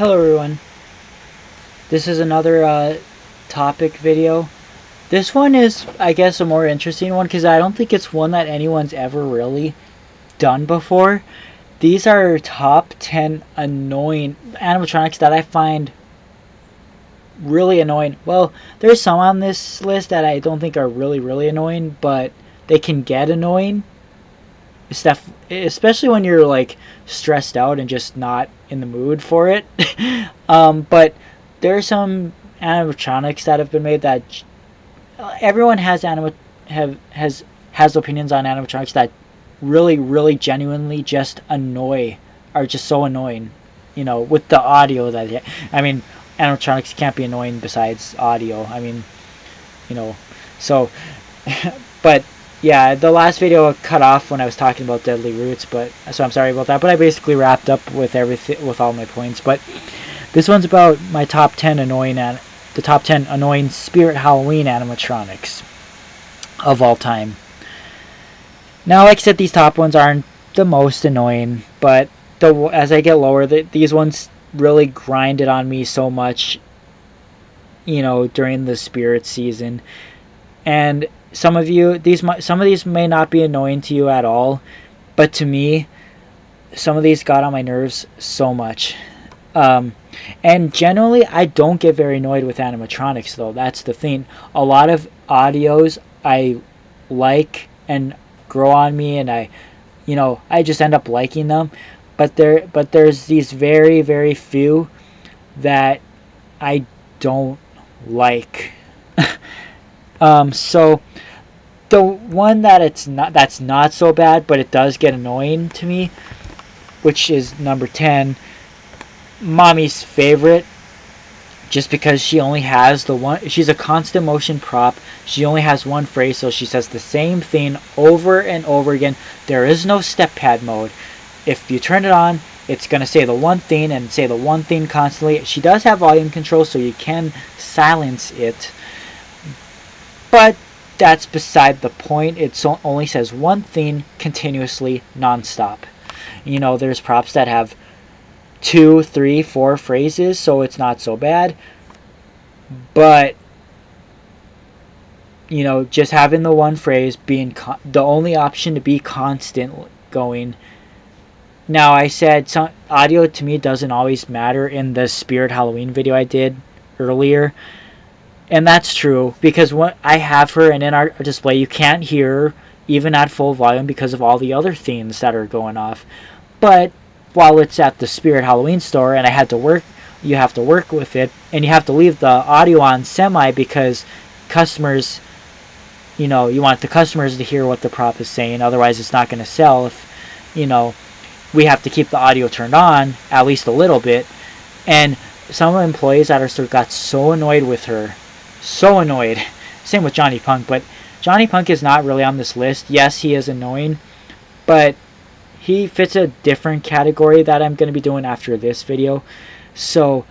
Hello everyone, this is another topic video. This one is, I guess, a more interesting one because I don't think it's one that anyone's ever really done before. These are top 10 annoying animatronics that I find really annoying. Well, there's some on this list that I don't think are really annoying, but they can get annoying. Especially when you're like stressed out and just not in the mood for it. But there are some animatronics that have been made that everyone has has opinions on animatronics that really genuinely just are just so annoying. You know, with the audio that animatronics can't be annoying besides audio. So but yeah, the last video cut off when I was talking about deadly roots, so I'm sorry about that. But I basically wrapped up with everything, with all my points. But this one's about my top 10 annoying Spirit Halloween animatronics of all time. Now, like I said, these top ones aren't the most annoying, but as I get lower, these ones really grinded on me so much, during the Spirit season. And some of these may not be annoying to you at all, but to me, some of these got on my nerves so much. And generally, I don't get very annoyed with animatronics, though. That's the thing. A lot of audios I like and grow on me, and I just end up liking them. But there's these very few that I don't like. So the one that's not so bad, but it does get annoying to me, which is number 10, Mommy's favorite, just because she only has the one. She's a constant motion prop. She only has one phrase, so she says the same thing over and over again. There is no step pad mode. If you turn it on, it's going to say the one thing and say the one thing constantly. She does have volume control, so you can silence it, but that's beside the point. It only says one thing continuously, non-stop. There's props that have 2, 3, 4 phrases, so it's not so bad. But just having the one phrase being the only option to be constant going. Now, I said some audio to me doesn't always matter in the Spirit Halloween video I did earlier. And that's true, because what I have her, and in our display you can't hear her even at full volume because of all the other themes that are going off. But while it's at the Spirit Halloween store and you have to work with it, and you have to leave the audio on semi because customers, you want the customers to hear what the prop is saying, otherwise it's not going to sell. If we have to keep the audio turned on at least a little bit. And some employees at our store got so annoyed with her. So annoyed. Same with Johnny Punk, but Johnny Punk is not really on this list. Yes, he is annoying, but he fits a different category that I'm going to be doing after this video. So,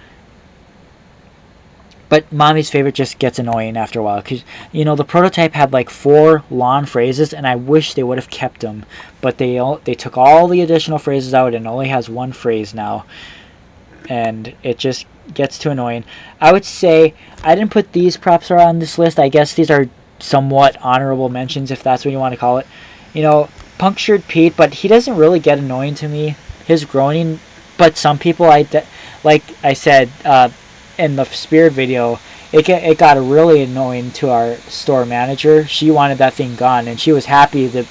but Mommy's favorite just gets annoying after a while, because the prototype had like 4 long phrases, and I wish they would have kept them, but they took all the additional phrases out and only has one phrase now, and it just gets too annoying. I would say I didn't put these props on this list. I guess these are somewhat honorable mentions, if that's what you want to call it. Punctured Pete, but he doesn't really get annoying to me. His groaning, but some people, like I said in the Spirit video, it got really annoying to our store manager. She wanted that thing gone, and she was happy to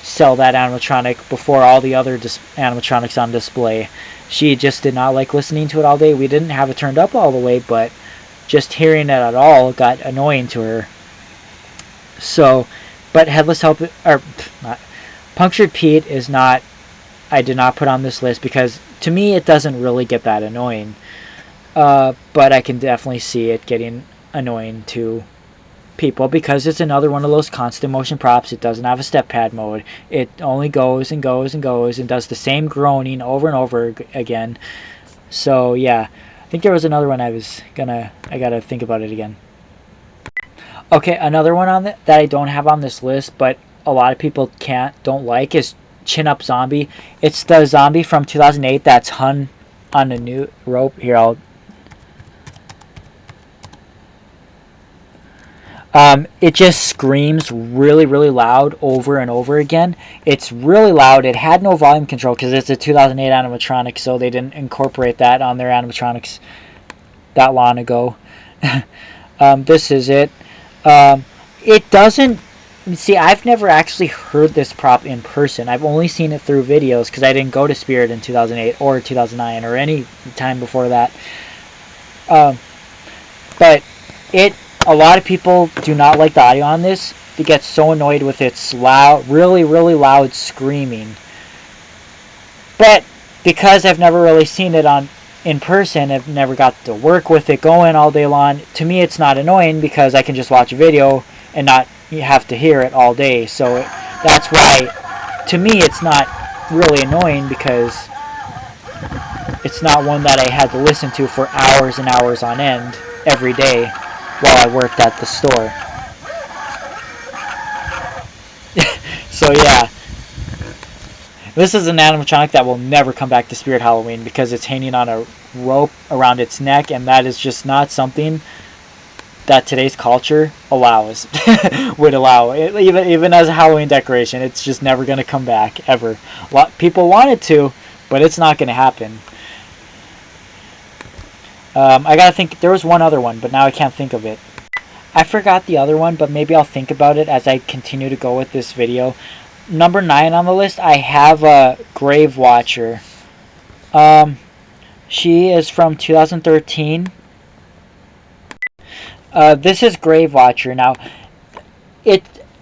sell that animatronic before all the other animatronics on display. She just did not like listening to it all day. We didn't have it turned up all the way, but just hearing it at all got annoying to her. So, but Headless Punctured Pete is not, I did not put on this list because to me it doesn't really get that annoying. But I can definitely see it getting annoying to people because it's another one of those constant motion props. It doesn't have a step pad mode. It only goes and goes and goes and does the same groaning over and over again. So yeah, I think there was another one I gotta think about it again. Okay, another one on that I don't have on this list, but a lot of people don't like, is Chin Up Zombie. It's the zombie from 2008 that's on a new rope. Here, I'll it just screams really, really loud over and over again. It's really loud. It had no volume control because it's a 2008 animatronic, so they didn't incorporate that on their animatronics that long ago. This is it. It doesn't... See, I've never actually heard this prop in person. I've only seen it through videos because I didn't go to Spirit in 2008 or 2009 or any time before that. But a lot of people do not like the audio on this. They get so annoyed with its loud, really, really loud screaming. But because I've never really seen it in person, I've never got to work with it going all day long. To me, it's not annoying because I can just watch a video and not have to hear it all day. So that's why, to me, it's not really annoying because it's not one that I had to listen to for hours and hours on end every day while I worked at the store. So yeah, this is an animatronic that will never come back to Spirit Halloween because it's hanging on a rope around its neck, and that is just not something that today's culture allows. Would allow it, even as a Halloween decoration. It's just never going to come back ever. People want it to, but it's not going to happen. I gotta think. There was one other one, but now I can't think of it. I forgot the other one, but maybe I'll think about it as I continue to go with this video. Number 9 on the list, I have a Grave Watcher. She is from 2013. This is Grave Watcher. Now,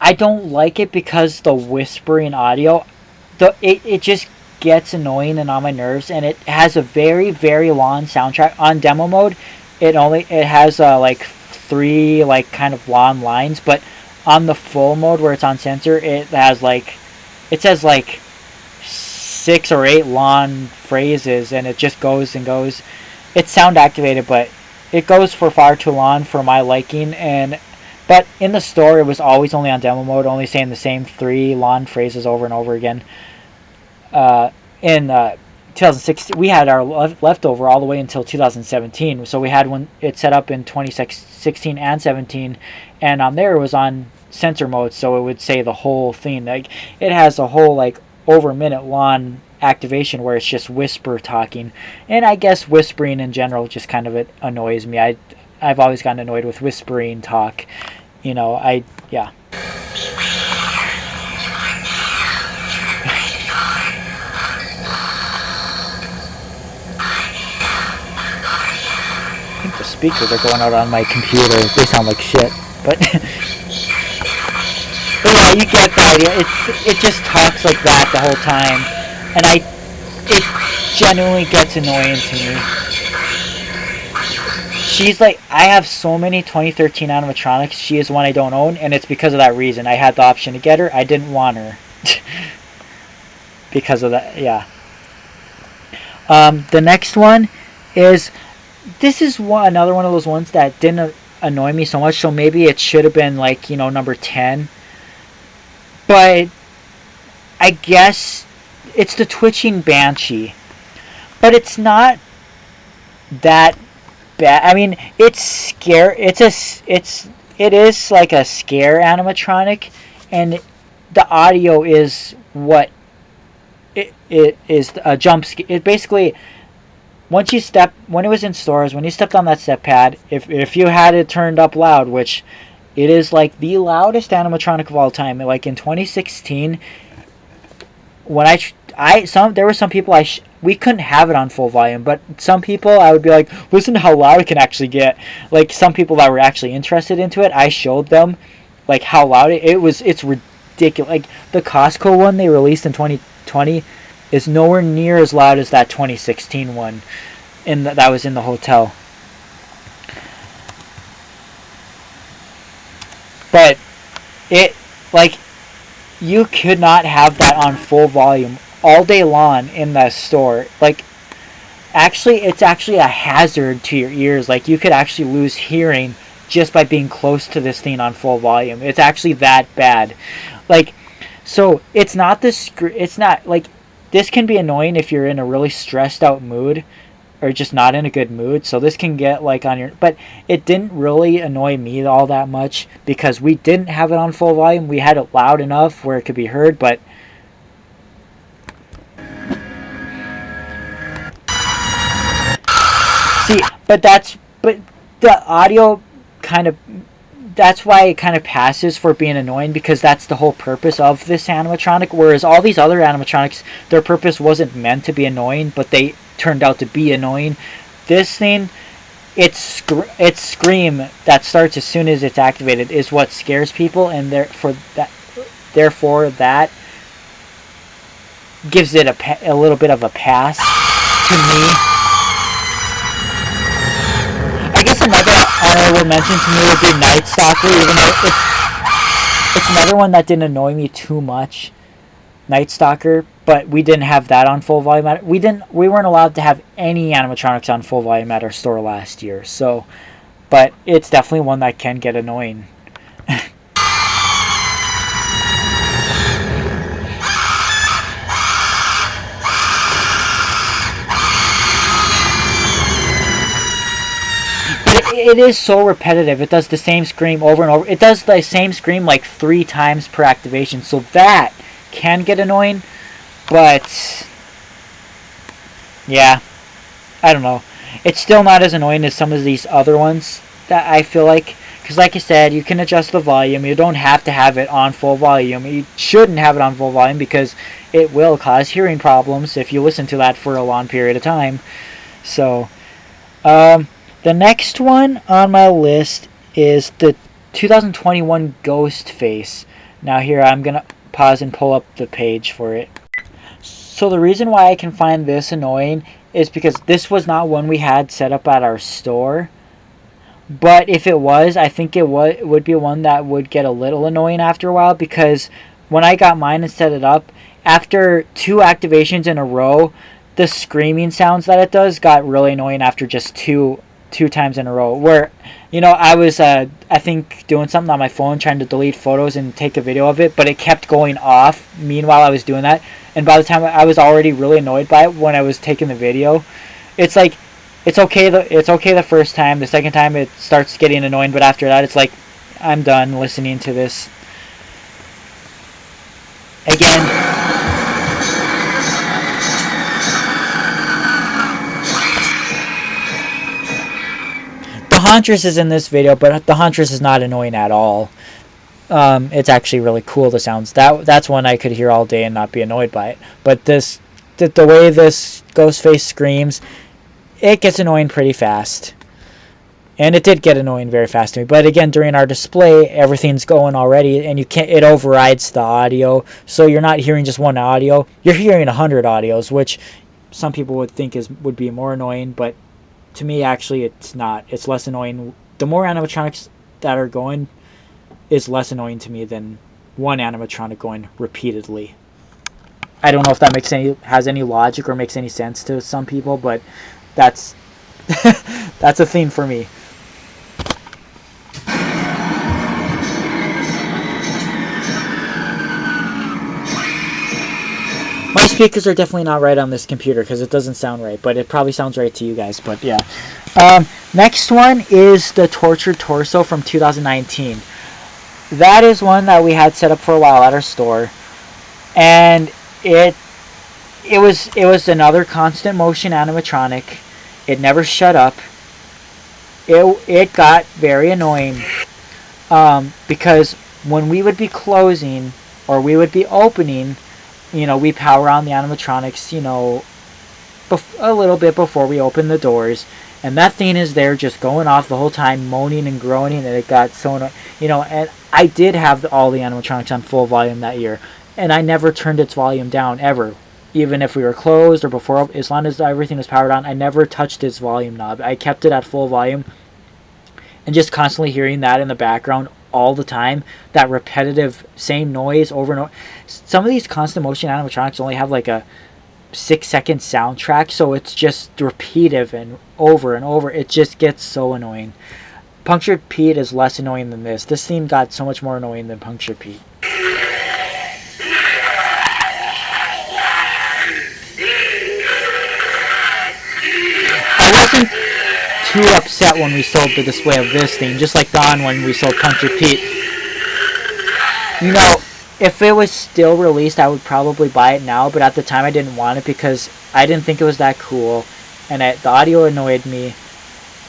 I don't like it because the whispering audio, it just gets annoying and on my nerves, and it has a very, very long soundtrack. On demo mode, it has like 3 like kind of long lines, but on the full mode where it's on censor, it says like 6 or 8 long phrases, and it just goes and goes. It's sound activated, but it goes for far too long for my liking. But in the store, it was always only on demo mode, only saying the same 3 long phrases over and over again. In 2016, we had our leftover all the way until 2017. So we had it set up in 2016 and 17, and on there it was on censor mode, so it would say the whole thing. Like, it has a whole like over a minute long activation where it's just whisper talking, and I guess whispering in general just kind of annoys me. I've always gotten annoyed with whispering talk. Yeah. I think the speakers are going out on my computer. They sound like shit, but but yeah, you get the idea. It just talks like that the whole time, and it genuinely gets annoying to me. She's like, I have so many 2013 animatronics. She is one I don't own, and it's because of that reason. I had the option to get her. I didn't want her because of that. Yeah. The next one is, this is another one of those ones that didn't annoy me so much, so maybe it should have been like, number 10. But I guess it's the twitching banshee. But it's not that bad. I mean, it's scare. It is like a scare animatronic, and the audio is what it is a jump scare. It basically, when it was in stores, when you stepped on that step pad, if you had it turned up loud, which it is like the loudest animatronic of all time. Like in 2016, when there were some people we couldn't have it on full volume, but some people I would be like, listen to how loud it can actually get. Like, some people that were actually interested into it, I showed them like how loud it's ridiculous. Like, the Costco one they released in 2020 is nowhere near as loud as that 2016 one that was in the hotel. But you could not have that on full volume all day long in the store. Like, it's actually a hazard to your ears. Like, you could actually lose hearing just by being close to this thing on full volume. It's actually that bad. Like, so it's not like, this can be annoying if you're in a really stressed out mood, or just not in a good mood. So this can get like on your, but it didn't really annoy me all that much because we didn't have it on full volume. We had it loud enough where it could be heard, but see, but the audio kind of, that's why it kind of passes for being annoying, because that's the whole purpose of this animatronic. Whereas all these other animatronics, their purpose wasn't meant to be annoying, but they turned out to be annoying. This thing, its scream that starts as soon as it's activated is what scares people, and therefore that gives it a little bit of a pass to me. I guess another honorable mention to me would be Night Stalker, even though it's another one that didn't annoy me too much. Night Stalker, but we didn't have that on full volume. We weren't allowed to have any animatronics on full volume at our store last year. So, but it's definitely one that can get annoying. It is so repetitive. It does the same scream over and over. It does the same scream like 3 times per activation, so that can get annoying. But yeah, I don't know. It's still not as annoying as some of these other ones that I feel like, because like I said, you can adjust the volume. You don't have to have it on full volume. You shouldn't have it on full volume because it will cause hearing problems if you listen to that for a long period of time. So the next one on my list is the 2021 Ghostface. Now here, I'm going to pause and pull up the page for it. So the reason why I can find this annoying is because this was not one we had set up at our store. But if it was, I think it would be one that would get a little annoying after a while, because when I got mine and set it up, after 2 activations in a row, the screaming sounds that it does got really annoying after just two times in a row, where, you know, I was I think doing something on my phone trying to delete photos and take a video of it, but it kept going off meanwhile I was doing that, and by the time I was already really annoyed by it when I was taking the video. It's like, it's okay the first time. The second time it starts getting annoying, but after that it's like, I'm done listening to this again. The Huntress is in this video, but the Huntress is not annoying at all. It's actually really cool, the sounds. That's one I could hear all day and not be annoyed by it. But the way this Ghostface screams, it gets annoying pretty fast. And it did get annoying very fast to me. But again, during our display, everything's going already, and it overrides the audio. So you're not hearing just one audio. You're hearing 100 audios, which some people would think would be more annoying, but to me, actually, it's not. It's less annoying. The more animatronics that are going is less annoying to me than one animatronic going repeatedly. I don't know if that has any logic or makes any sense to some people, but that's that's a theme for me. My speakers are definitely not right on this computer because it doesn't sound right, but it probably sounds right to you guys. But yeah. Next one is the Tortured Torso from 2019. That is one that we had set up for a while at our store, and it was another constant motion animatronic. It never shut up. It got very annoying because when we would be closing or we would be opening, you know, we power on the animatronics, you know, a little bit before we open the doors, and that thing is there just going off the whole time, moaning and groaning, and it got so, you know, and I did have all the animatronics on full volume that year, and I never turned its volume down, ever. Even if we were closed or before, as long as everything was powered on, I never touched its volume knob. I kept it at full volume, and just constantly hearing that in the background all the time, that repetitive same noise over and over. Some of these constant motion animatronics only have like a 6-second soundtrack, so it's just repetitive and over. It just gets so annoying. Punctured Pete is less annoying than this. This theme got so much more annoying than Punctured Pete. wasn't too upset when we sold the display of this thing, just like Don when we sold Puncture Pete. You know, if it was still released, I would probably buy it now, but at the time I didn't want it because I didn't think it was that cool, and the audio annoyed me.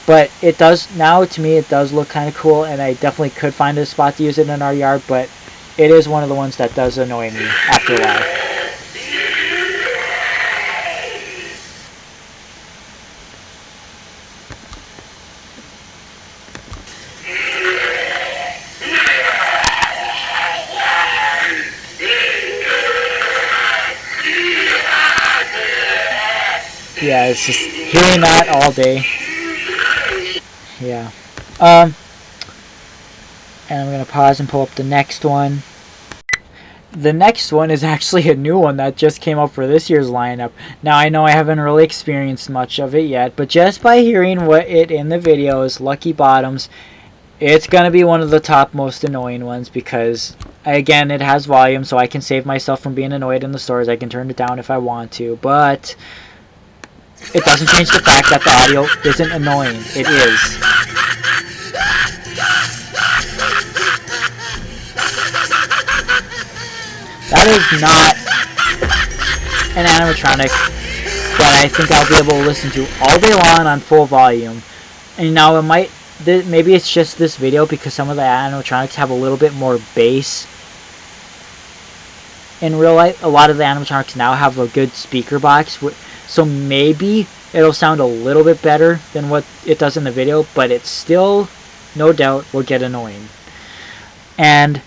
But it does, now to me, it does look kind of cool, and I definitely could find a spot to use it in our yard, but it is one of the ones that does annoy me after a while. Yeah, it's just hearing that all day. Yeah. And I'm going to pause and pull up the next one. The next one is actually a new one that just came up for this year's lineup. Now, I know I haven't really experienced much of it yet, but just by hearing what it in the video is, Lucky Bottoms, it's going to be one of the top most annoying ones because, again, it has volume, so I can save myself from being annoyed in the stores. I can turn it down if I want to, but it doesn't change the fact that the audio isn't annoying. It is. That is not an animatronic that I think I'll be able to listen to all day long on full volume. And now it might, maybe it's just this video because some of the animatronics have a little bit more bass. In real life, a lot of the animatronics now have a good speaker box, so maybe it'll sound a little bit better than what it does in the video, but it still, no doubt, will get annoying. And,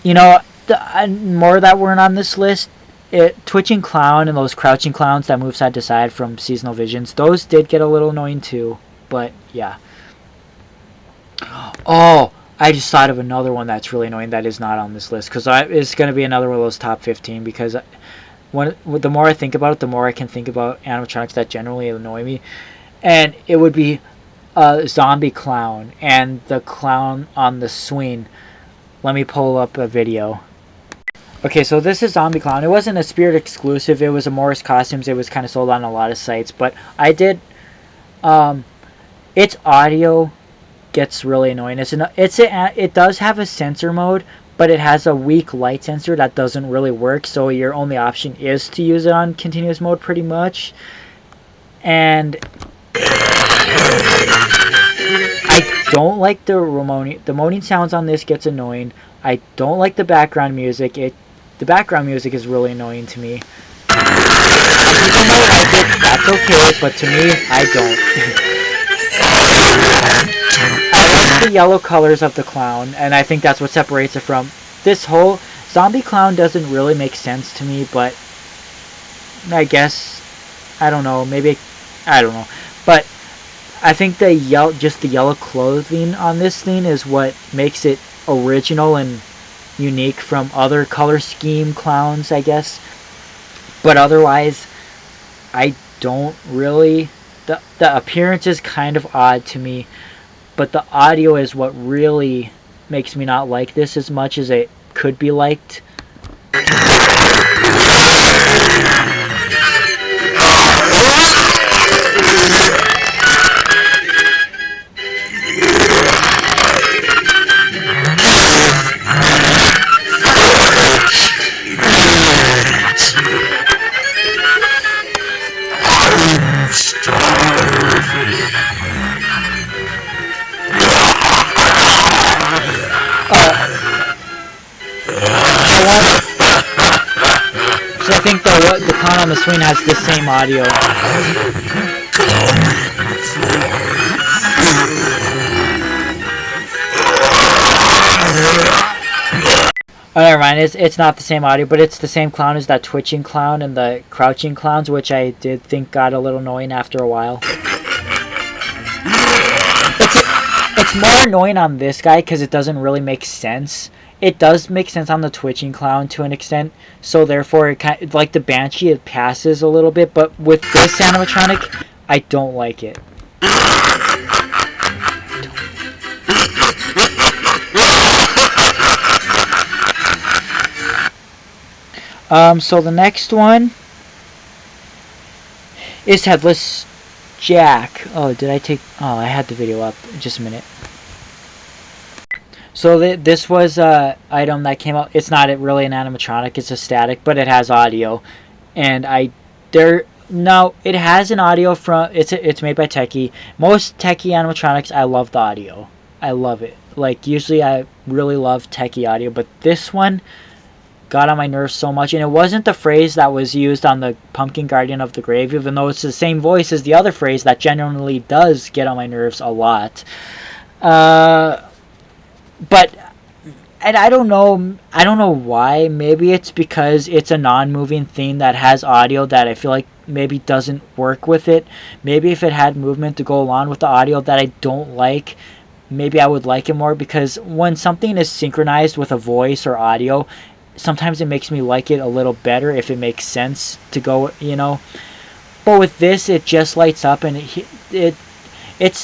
you know, more that weren't on this list, Twitching Clown and those Crouching Clowns that move side to side from Seasonal Visions, those did get a little annoying too, but yeah. Oh, I just thought of another one that's really annoying that is not on this list, because it's going to be another one of those top 15, because the more I think about it, the more I can think about animatronics that generally annoy me, and it would be a Zombie Clown and the clown on the swing. Let me pull up a video. Okay, so this is Zombie Clown. It wasn't a Spirit exclusive. It was a Morris Costumes. It was kind of sold on a lot of sites. But I did... its audio gets really annoying. It does have a sensor mode, but it has a weak light sensor that doesn't really work. So your only option is to use it on continuous mode pretty much. And... I don't like the moaning. The moaning sounds on this gets annoying. I don't like the background music. The background music is really annoying to me. People might like it, that's okay, but to me, I don't. I like the yellow colors of the clown, and I think that's what separates it from this whole Zombie Clown doesn't really make sense to me, but I guess, I don't know, maybe, I don't know. But I think just the yellow clothing on this thing is what makes it original and unique from other color scheme clowns, I guess. But otherwise, I don't really... The appearance is kind of odd to me, but the audio is what really makes me not like this as much as it could be liked. So I think the clown on the swing has the same audio. Oh, never mind. It's not the same audio, but it's the same clown as that Twitching Clown and the Crouching Clowns, which I did think got a little annoying after a while. It's more annoying on this guy because it doesn't really make sense. It does make sense on the Twitching Clown to an extent, so therefore, it kind of, like the Banshee, it passes a little bit, but with this animatronic, I don't like it. So the next one is Headless Jack. Oh, did I take... Oh, I had the video up. Just a minute. So this was a item that came out. It's not really an animatronic. It's a static, but it has audio. And no, it has an audio from... It's made by Techie. Most Techie animatronics, I love the audio. I love it. Like, usually I really love Techie audio, but this one got on my nerves so much. And it wasn't the phrase that was used on the Pumpkin Guardian of the Grave, even though it's the same voice as the other phrase that genuinely does get on my nerves a lot. But and I don't know why. Maybe it's because it's a non-moving thing that has audio that I feel like maybe doesn't work with it. Maybe if it had movement to go along with the audio that I don't like, maybe I would like it more, because when something is synchronized with a voice or audio, sometimes it makes me like it a little better if it makes sense to go, you know. But with this, it just lights up, and it's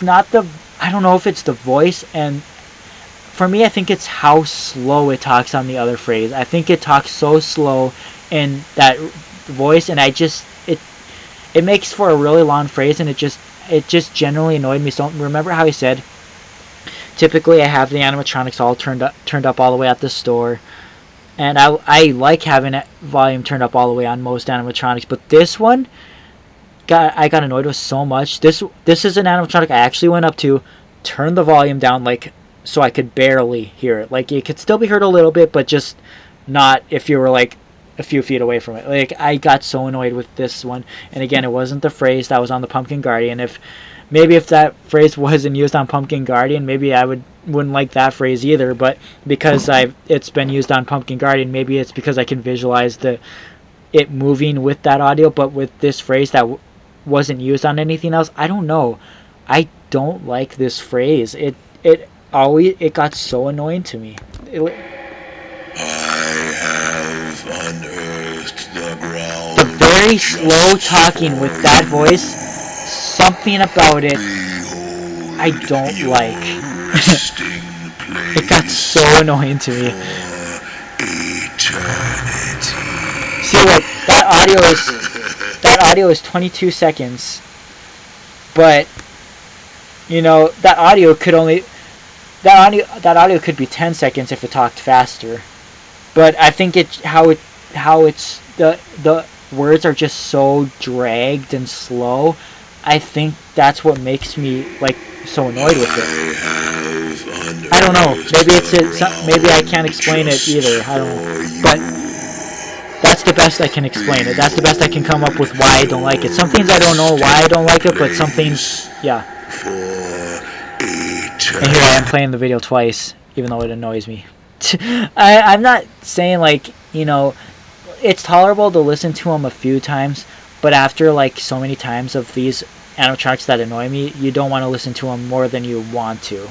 not the... I don't know if it's the voice, and for me, I think it's how slow it talks on the other phrase. I think it talks so slow in that voice, and it makes for a really long phrase, and it just generally annoyed me. So remember how I said, typically I have the animatronics all turned up all the way at the store, and I like having that volume turned up all the way on most animatronics, but this one, I got annoyed with so much. This is an animatronic I actually went up to, turned the volume down, like, so I could barely hear it. Like, it could still be heard a little bit, but just not if you were like a few feet away from it. Like, I got so annoyed with this one. And again, it wasn't the phrase that was on the Pumpkin Guardian. If that phrase wasn't used on Pumpkin Guardian, maybe I wouldn't like that phrase either. But because it's been used on Pumpkin Guardian, maybe it's because I can visualize it moving with that audio. But with this phrase that wasn't used on anything else, I don't know. I don't like this phrase. It got so annoying to me. I have unearthed the ground. The very slow talking with that voice, something about it I don't like. It got so annoying to me. See, like, that audio is 22 seconds, but you know, that audio could be 10 seconds if it talked faster. But I think how it's the words are just so dragged and slow. I think that's what makes me like so annoyed with it. I don't know. Maybe I can't explain it either. I don't know. But that's the best I can explain it. That's the best I can come up with why I don't like it. Some things I don't know why I don't like it, but some things, yeah. And here I am playing the video twice, even though it annoys me. I'm not saying, like, you know, it's tolerable to listen to them a few times, but after, like, so many times of these animatronics that annoy me, you don't want to listen to them more than you want to.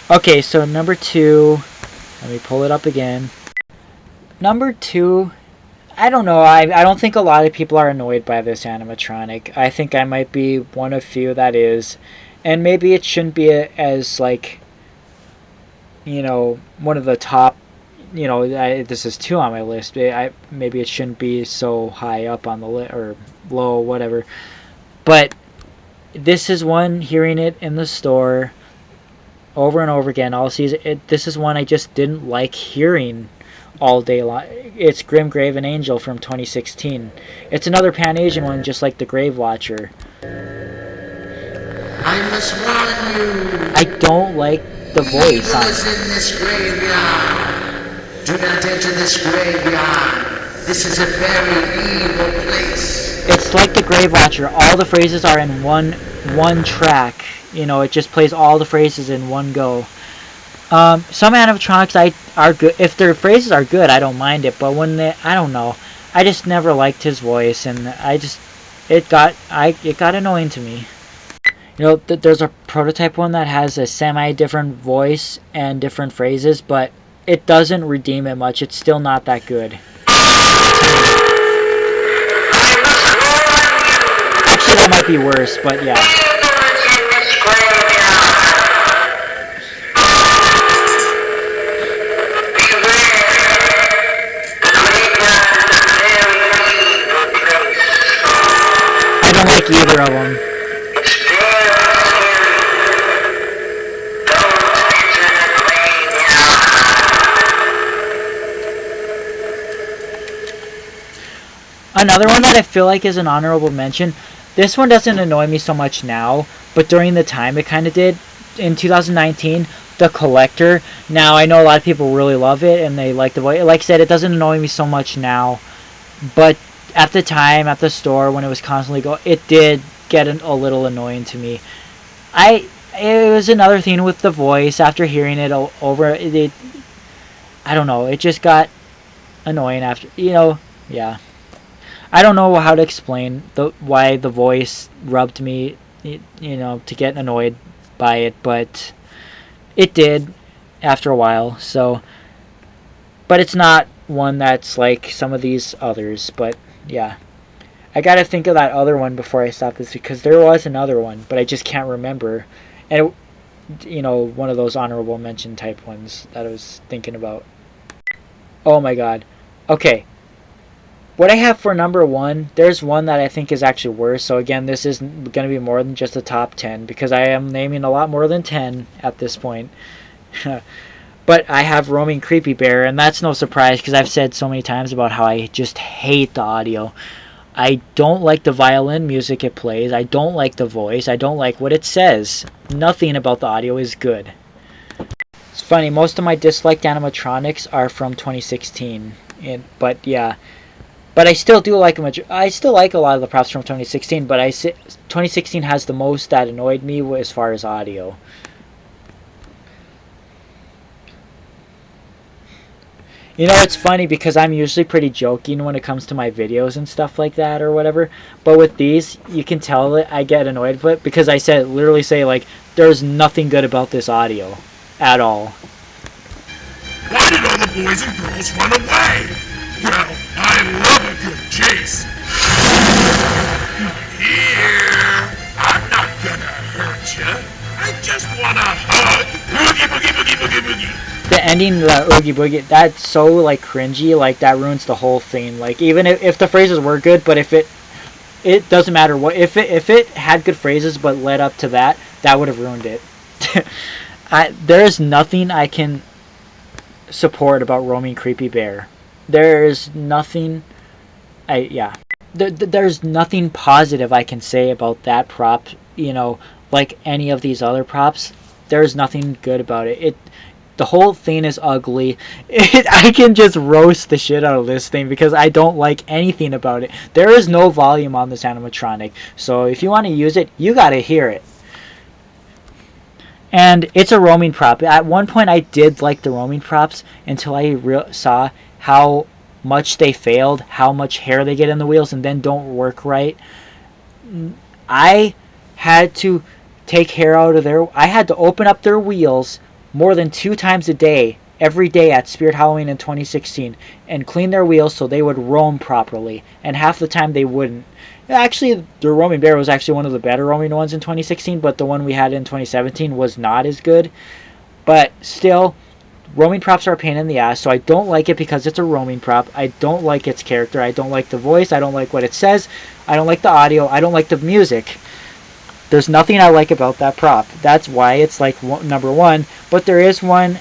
Okay, so number 2, let me pull it up again. Number 2, I don't know, I don't think a lot of people are annoyed by this animatronic. I think I might be one of few that is. And maybe it shouldn't be as, like, you know, one of the top, you know, this is 2 on my list. Maybe it shouldn't be so high up on the list, or low, whatever. But this is one, hearing it in the store over and over again all season, this is one I just didn't like hearing all day long. It's Grim Grave and Angel from 2016. It's another Pan-Asian one, just like the Grave Watcher. I must warn you. I don't like the voice on Evil is in this graveyard. Do not enter this graveyard. This is a very evil place. It's like the Grave Watcher. All the phrases are in one track. You know, it just plays all the phrases in one go. Some animatronics are good. If their phrases are good, I don't mind it. But when I don't know. I just never liked his voice, and it got annoying to me. You know, there's a prototype one that has a semi-different voice and different phrases, but it doesn't redeem it much. It's still not that good. Actually, that might be worse, but yeah. either of them. Another one that I feel like is an honorable mention. This one doesn't annoy me so much now, but during the time it kind of did. In 2019, The Collector. Now, I know a lot of people really love it, and they like the voice. Like I said, it doesn't annoy me so much now. But at the time, at the store, when it was constantly going, it did get a little annoying to me. It was another thing with the voice. After hearing it over, I don't know. It just got annoying after, yeah. I don't know how to explain why the voice rubbed me, to get annoyed by it, but it did after a while. So, but it's not one that's like some of these others. But yeah, I gotta think of that other one before I stop this, because there was another one, but I just can't remember. And one of those honorable mention type ones that I was thinking about. Oh my god. Okay. What I have for number 1, there's one that I think is actually worse. So again, this is going to be more than just a top 10, because I am naming a lot more than 10 at this point. But I have Roaming Creepy Bear, and that's no surprise, because I've said so many times about how I just hate the audio. I don't like the violin music it plays. I don't like the voice. I don't like what it says. Nothing about the audio is good. It's funny, most of my disliked animatronics are from 2016. But yeah. But I still do like them. I still like a lot of the props from 2016, but 2016 has the most that annoyed me as far as audio. It's funny because I'm usually pretty joking when it comes to my videos and stuff like that or whatever. But with these, you can tell that I get annoyed with it, because I literally say, like, there's nothing good about this audio at all. Why did all the boys and girls run away? Well, I love a good chase. Here, I'm not gonna hurt you. I just want a hug. Boogie, boogie, boogie, boogie, boogie. The ending, the Oogie Boogie, that's so, like, cringy. Like, that ruins the whole thing. Like, even if the phrases were good, but if it doesn't matter what, if it had good phrases but led up to that would have ruined it. There's nothing I can support about Roaming Creepy Bear. There's nothing there's nothing positive I can say about that prop, like any of these other props. There's nothing good about it. The whole thing is ugly. I can just roast the shit out of this thing because I don't like anything about it. There is no volume on this animatronic, so if you want to use it, you gotta hear it. And it's a roaming prop. At one point I did like the roaming props until I saw how much they failed, how much hair they get in the wheels and then don't work right. I had to take hair out of I had to open up their wheels more than 2 times a day, every day at Spirit Halloween in 2016, and clean their wheels so they would roam properly, and half the time they wouldn't. Actually, the Roaming Bear was actually one of the better roaming ones in 2016, but the one we had in 2017 was not as good. But still, roaming props are a pain in the ass, so I don't like it because it's a roaming prop. I don't like its character. I don't like the voice. I don't like what it says. I don't like the audio. I don't like the music. There's nothing I like about that prop. That's why it's like number 1. But there is one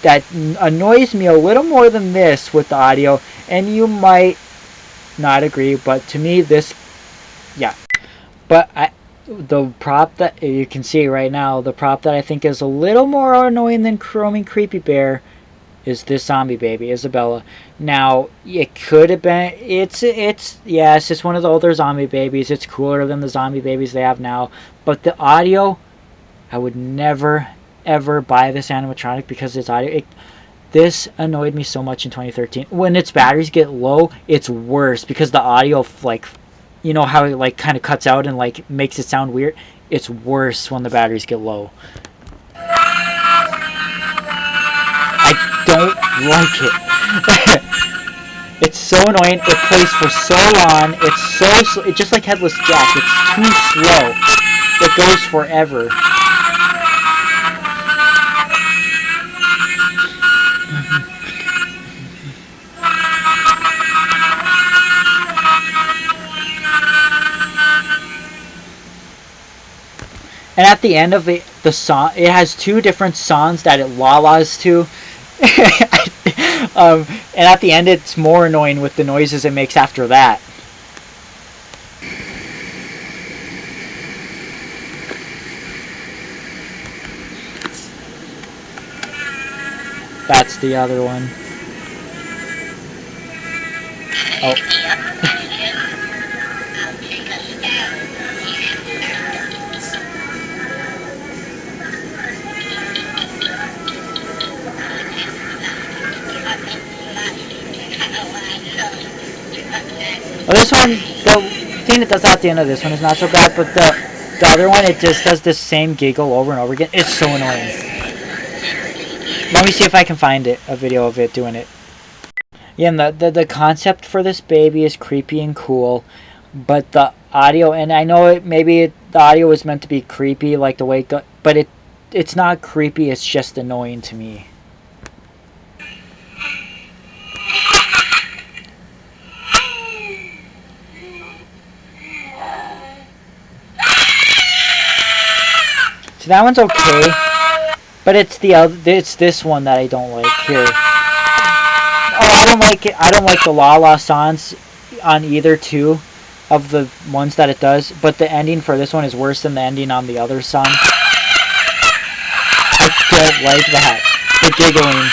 that annoys me a little more than this with the audio, and you might not agree, but to me but the prop that you can see right now, the prop that I think is a little more annoying than Roaming Creepy Bear is this zombie baby, Isabella. Now, it could have been, it's just one of the older zombie babies. It's cooler than the zombie babies they have now, but the audio, I would never ever buy this animatronic because its audio, this annoyed me so much in 2013. When its batteries get low, it's worse because the audio, like, how it like kind of cuts out and like makes it sound weird. It's worse when the batteries get low. I don't like it. It's so annoying. It plays for so long. It's so it's just like Headless Jack. It's too slow. It goes forever. And at the end of the song, it has two different songs that it la-las to. And at the end, it's more annoying with the noises it makes after that. That's the other one. Oh. Well, this one, the thing that does that at the end of this one is not so bad, but the other one, it just does this same giggle over and over again. It's so annoying. Let me see if I can find a video of it doing it. Yeah, and the concept for this baby is creepy and cool, but the audio, and I know the audio was meant to be creepy, like the way it but it's not creepy, it's just annoying to me. So that one's okay, but it's this one that I don't like here. Oh, I don't like it. I don't like the La La songs on either two of the ones that it does, but the ending for this one is worse than the ending on the other song. I don't like that. The giggling.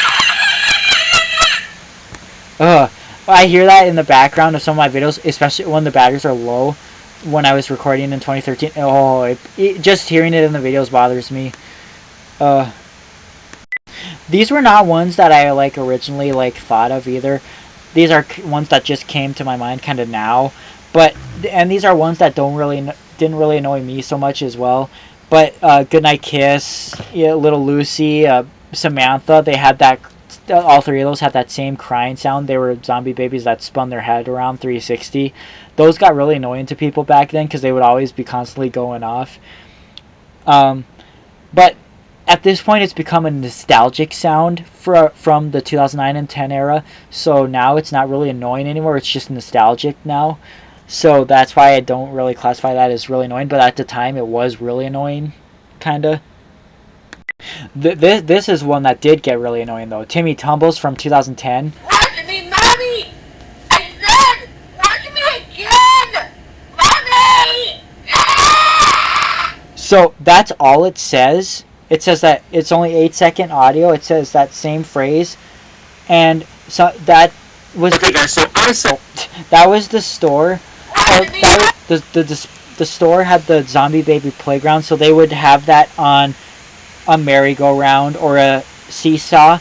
Ugh. I hear that in the background of some of my videos, especially when the batteries are low. When I was recording in 2013, oh, just hearing it in the videos bothers me. These were not ones that I originally thought of either. These are ones that just came to my mind kind of now, and these are ones that didn't really annoy me so much as well. But Goodnight Kiss, Little Lucy, Samantha, they had that. All three of those had that same crying sound. They were zombie babies that spun their head around 360. Those got really annoying to people back then because they would always be constantly going off. But at this point, it's become a nostalgic sound from the 2009 and 10 era. So now it's not really annoying anymore. It's just nostalgic now. So that's why I don't really classify that as really annoying. But at the time, it was really annoying, kind of. This is one that did get really annoying though. Timmy Tumbles from 2010. Watch me, Mommy! I said, watch me again! Mommy! So that's all it says. It says that it's only 8-second audio. It says that same phrase, and so that was Okay, guys. So that was the store. That was the store had the Zombie Baby Playground, so they would have that on a merry-go-round or a seesaw,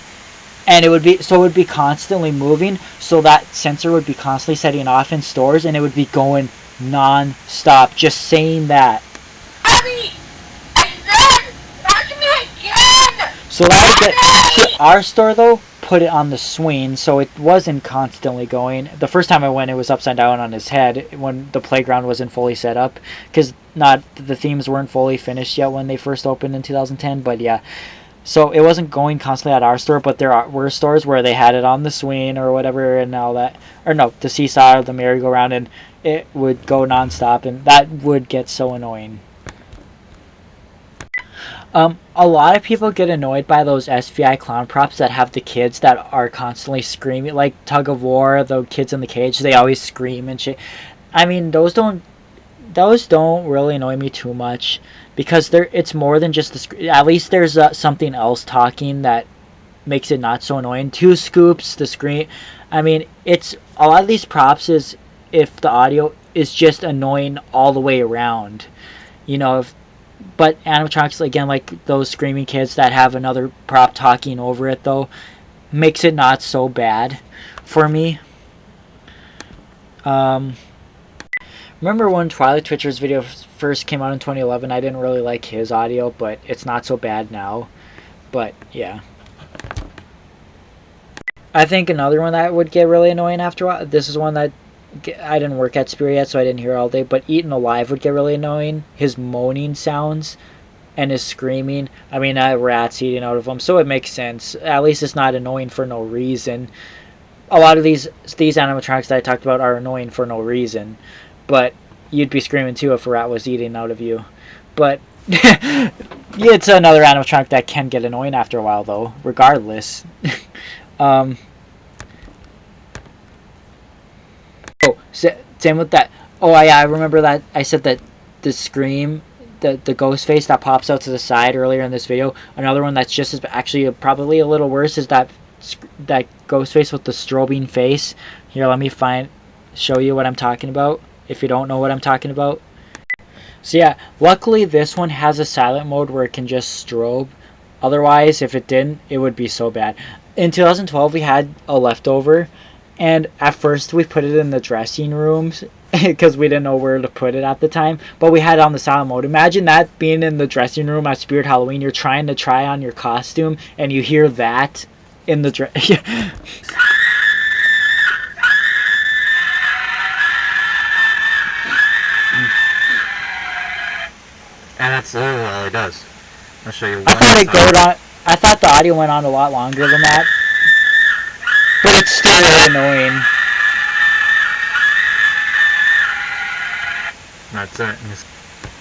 and it would be constantly moving, so that sensor would be constantly setting off in stores, and it would be going non-stop, just saying that. Mommy! I said, watch me again! So that would get our store though put it on the swing, so it wasn't constantly going. The first time I went, it was upside down on his head when the playground wasn't fully set up, because the themes weren't fully finished yet when they first opened in 2010. But yeah, so it wasn't going constantly at our store, but there were stores where they had it on the swing or whatever and all that, or no, the seesaw or the merry-go-round, and it would go non-stop, and that would get so annoying. A lot of people get annoyed by those SVI clown props that have the kids that are constantly screaming, like Tug of War, the kids in the cage, they always scream and shit. I mean, those don't really annoy me too much, because it's more than just the at least there's something else talking that makes it not so annoying. Two scoops, the screen. I mean, it's a lot of these props is if the audio is just annoying all the way around, but animatronics, again, like those screaming kids that have another prop talking over it, though, makes it not so bad for me. Remember when Twilight Twitcher's video first came out in 2011? I didn't really like his audio, but it's not so bad now. But, yeah. I think another one that would get really annoying after a while, this is one that I didn't work at Spirit yet, so I didn't hear all day, but Eaten Alive would get really annoying. His moaning sounds and his screaming. I mean, rats eating out of him, so it makes sense. At least it's not annoying for no reason. A lot of these animatronics that I talked about are annoying for no reason, but you'd be screaming too if a rat was eating out of you. But It's another animatronic that can get annoying after a while, though, regardless. um, oh, same with that. Oh, yeah, I remember that. I said that the scream, the ghost face that pops out to the side earlier in this video. Another one that's just as actually probably a little worse is that ghost face with the strobing face. Here, let me show you what I'm talking about. If you don't know what I'm talking about. So yeah, luckily this one has a silent mode where it can just strobe. Otherwise, if it didn't, it would be so bad. In 2012, we had a leftover, and at first we put it in the dressing rooms because we didn't know where to put it at the time. But we had it on the silent mode. Imagine that being in the dressing room at Spirit Halloween. You're trying to try on your costume, and you hear that in the dress. And that's literally all it does. I'll show you one I thought the audio went on a lot longer than that, but it's still really annoying. That's it.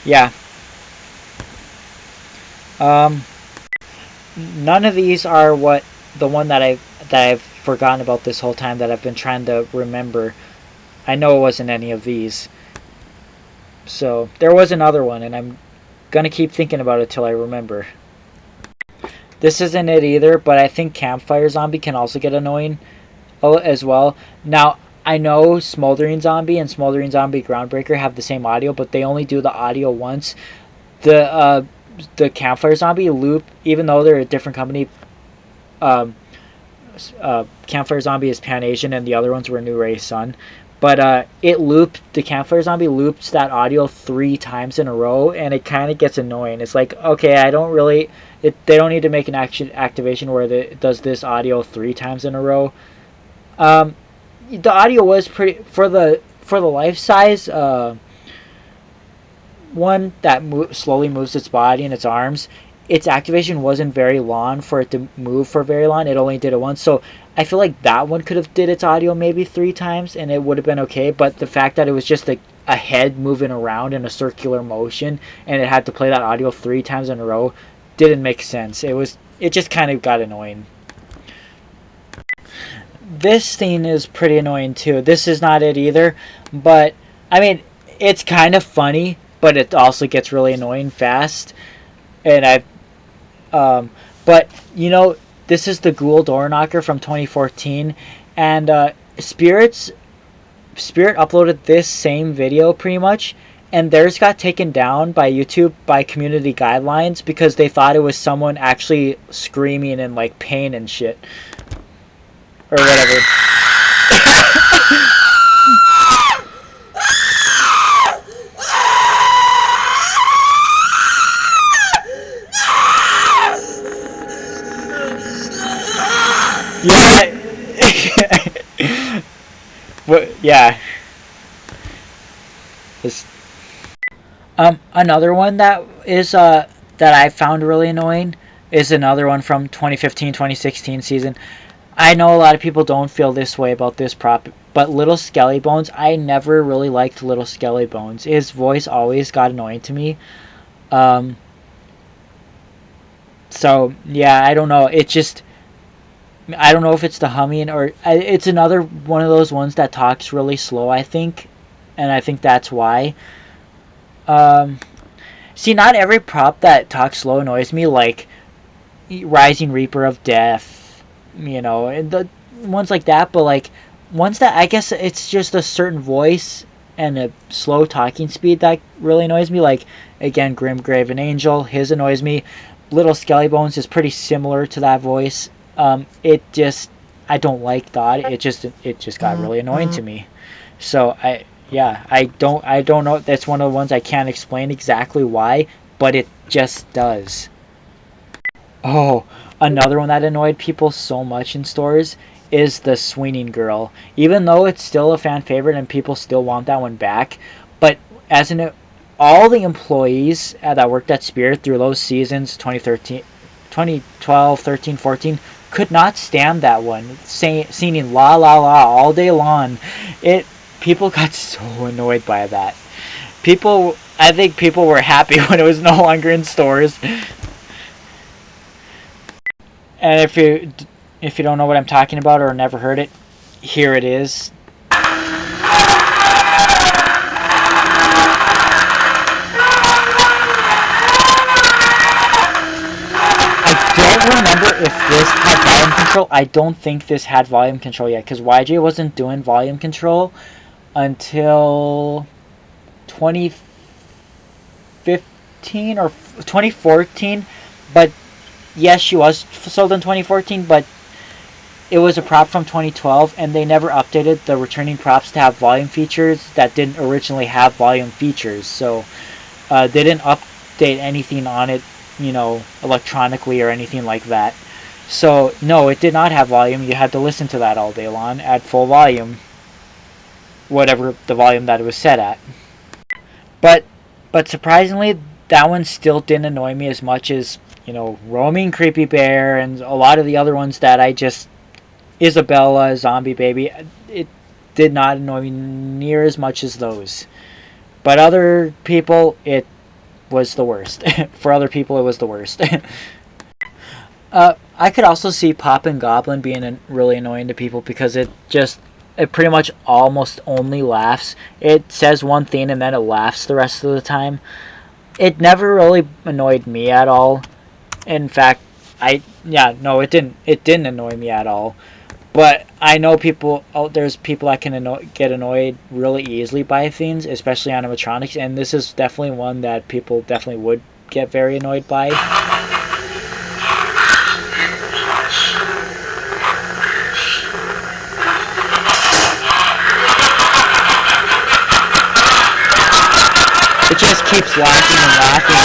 Yeah. None of these are the one that I've forgotten about this whole time that I've been trying to remember. I know it wasn't any of these. So there was another one, and I'm gonna keep thinking about it till I remember. This isn't it either, but I think Campfire Zombie can also get annoying as well. Now, I know Smoldering Zombie and Smoldering Zombie Groundbreaker have the same audio, but they only do the audio once. The Campfire Zombie loop, even though they're a different company, Campfire Zombie is Pan Asian and the other ones were New Ray Sun. But the Campfire Zombie loops that audio 3 times in a row, and it kind of gets annoying. It's like, okay, they don't need to make an activation where it does this audio 3 times in a row. The audio was pretty for the life size one that slowly moves its body and its arms. Its activation wasn't very long for it to move for very long. It only did it once, so I feel like that one could have did its audio maybe 3 times and it would have been okay. But the fact that it was just a head moving around in a circular motion and it had to play that audio 3 times in a row didn't make sense. It just kind of got annoying. This thing is pretty annoying too. This is not it either, but I mean, it's kind of funny, but it also gets really annoying fast. And but you know, this is the Ghoul Door Knocker from 2014, and Spirit uploaded this same video pretty much, and theirs got taken down by YouTube by community guidelines because they thought it was someone actually screaming in like pain and shit or whatever. Yeah. Yeah. Another one that is that I found really annoying is another one from 2015-2016 season. I know a lot of people don't feel this way about this prop, but Little Skelly Bones, I never really liked Little Skelly Bones. His voice always got annoying to me. So yeah, I don't know. I don't know if it's the humming or it's another one of those ones that talks really slow, I think, and I think that's why. See, not every prop that talks slow annoys me, like Rising Reaper of Death, you know, and the ones like that, but like ones that I guess it's just a certain voice and a slow talking speed that really annoys me, like again Grim Graven Angel, his annoys me. Little Skelly Bones is pretty similar to that voice. I don't like that. It just got really annoying to me. So I don't know. That's one of the ones I can't explain exactly why, but it just does. Oh, another one that annoyed people so much in stores is the Swinging Girl. Even though it's still a fan favorite and people still want that one back, but all the employees that worked at Spirit through those seasons, 2012, 13, 14, could not stand that one, singing La La La all day long. People got so annoyed by that. People, I think people were happy when it was no longer in stores. And if you don't know what I'm talking about or never heard it, here it is. I don't remember if this had volume control. I don't think this had volume control yet, because YJ wasn't doing volume control until 2015 or 2014. But yes, she was sold in 2014, but it was a prop from 2012, and they never updated the returning props to have volume features that didn't originally have volume features. So they didn't update anything on it, you know, electronically or anything like that. So no, it did not have volume. You had to listen to that all day long at full volume, whatever the volume that it was set at. But surprisingly, that one still didn't annoy me as much as, you know, Roaming Creepy Bear and a lot of the other ones that I just, Isabella, Zombie Baby, it did not annoy me near as much as those. But other people, it was the worst. For other people, it was the worst. I could also see Poppin' Goblin being really annoying to people because it pretty much almost only laughs. It says one thing and then it laughs the rest of the time. It never really annoyed me at all. In fact, it didn't annoy me at all. But I know there's people that can get annoyed really easily by things, especially animatronics, and this is definitely one that people definitely would get very annoyed by. It just keeps laughing and laughing.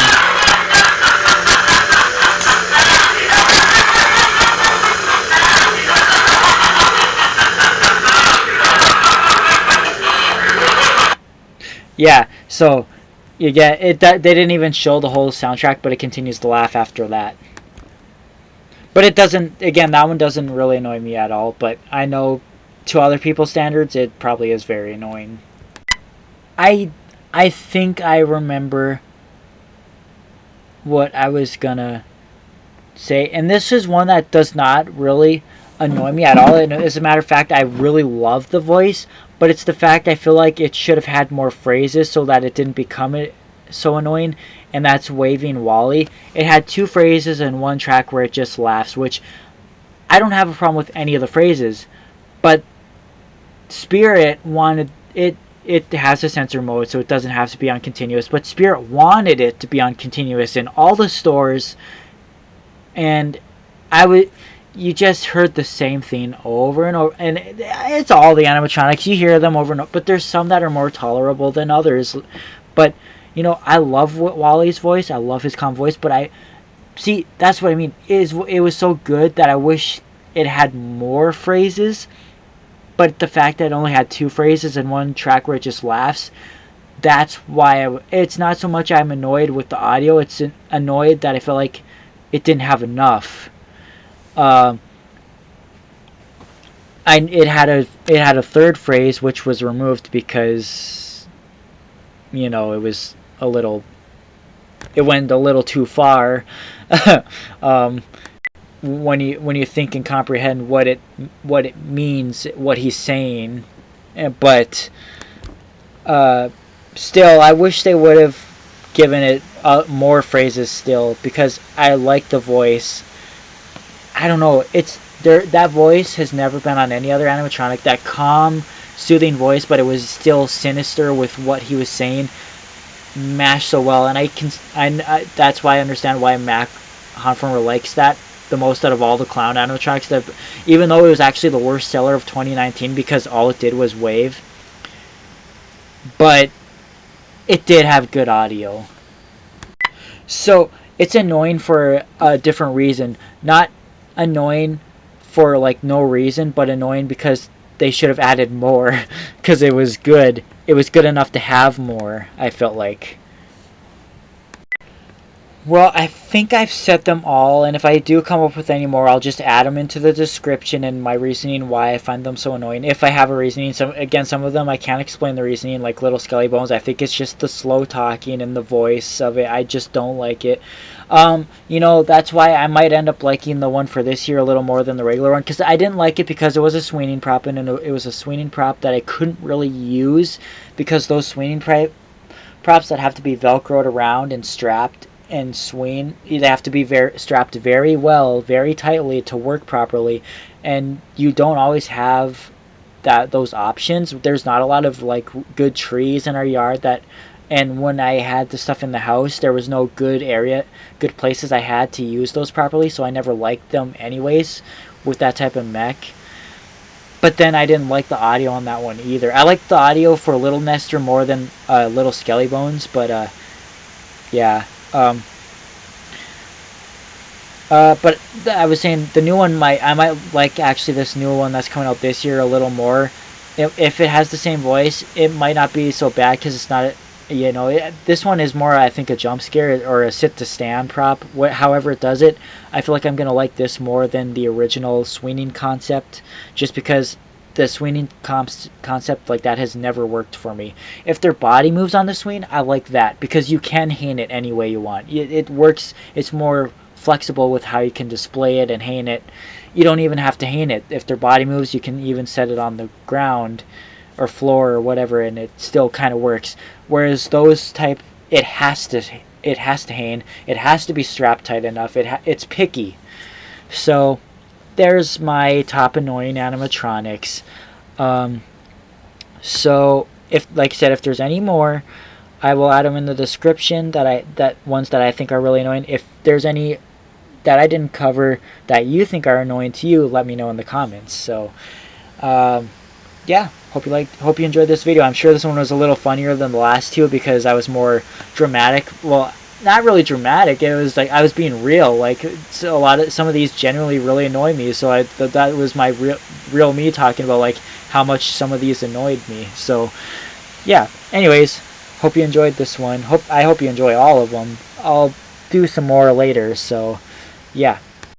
Yeah, so you get it. They didn't even show the whole soundtrack, but it continues to laugh after that. But it doesn't. Again, that one doesn't really annoy me at all. But I know, to other people's standards, it probably is very annoying. I think I remember what I was gonna say, and this is one that does not really annoy me at all. And as a matter of fact, I really love the voice, but it's the fact I feel like it should have had more phrases so that it didn't become so annoying, and that's Waving Wally. It had 2 phrases and 1 track where it just laughs, which I don't have a problem with any of the phrases, but Spirit wanted it. It has a censor mode, so it doesn't have to be on continuous, but Spirit wanted it to be on continuous in all the stores, and you just heard the same thing over and over, and it's all the animatronics. You hear them over and over, but there's some that are more tolerable than others. But, you know, I love Wally's voice. I love his calm voice, but that's what I mean. It was so good that I wish it had more phrases, but the fact that it only had 2 phrases and 1 track where it just laughs, that's why it's not so much I'm annoyed with the audio, it's annoyed that I feel like it didn't have enough. It had a 3rd phrase which was removed because, you know, it went a little too far. When you think and comprehend what it means, what he's saying, but still, I wish they would have given it more phrases still, because I like the voice. I don't know, that voice has never been on any other animatronic. That calm, soothing voice, but it was still sinister with what he was saying, mashed so well. And that's why I understand why Mac Honformer likes that the most out of all the clown animatronics. That, even though it was actually the worst seller of 2019 because all it did was wave, but it did have good audio. So it's annoying for a different reason. Not annoying for like no reason, but annoying because they should have added more, because it was good. It was good enough to have more, I felt like. Well, I think I've set them all, and if I do come up with any more, I'll just add them into the description and my reasoning why I find them so annoying. If I have a reasoning, some of them I can't explain the reasoning, like Little Skelly Bones. I think it's just the slow talking and the voice of it. I just don't like it. That's why I might end up liking the one for this year a little more than the regular one, because I didn't like it because it was a swinging prop, and it was a swinging prop that I couldn't really use, because those swinging props that have to be velcroed around and strapped and swing, they have to be strapped very well, very tightly to work properly, and you don't always have those options. There's not a lot of like good trees in our yard and when I had the stuff in the house, there was no good places I had to use those properly, so I never liked them anyways with that type of mech. But then I didn't like the audio on that one either. I liked the audio for Little Nester more than Little Skelly Bones, but yeah. But I was saying the new one I might like actually this new one that's coming out this year a little more. If it has the same voice, it might not be so bad because it's not, this one is more, I think, a jump scare or a sit to stand prop. However it does it, I feel like I'm gonna like this more than the original swinging concept, just because the swinging concept like that has never worked for me. If their body moves on the swing, I like that because you can hang it any way you want. It works. It's more flexible with how you can display it and hang it. You don't even have to hang it. If their body moves, you can even set it on the ground or floor or whatever, and it still kind of works. Whereas those type, it has to hang. It has to be strapped tight enough. It's picky. So there's my top annoying animatronics. So if, like I said, if there's any more, I will add them in the description. That ones that I think are really annoying. If there's any that I didn't cover that you think are annoying to you, let me know in the comments. So yeah, hope you enjoyed this video. I'm sure this one was a little funnier than the last two because I was more dramatic. Well, not really dramatic. It was like I was being real. Like some of these genuinely really annoy me. So that was my real me talking about like how much some of these annoyed me. So yeah. Anyways, hope you enjoyed this one. I hope you enjoy all of them. I'll do some more later. So yeah.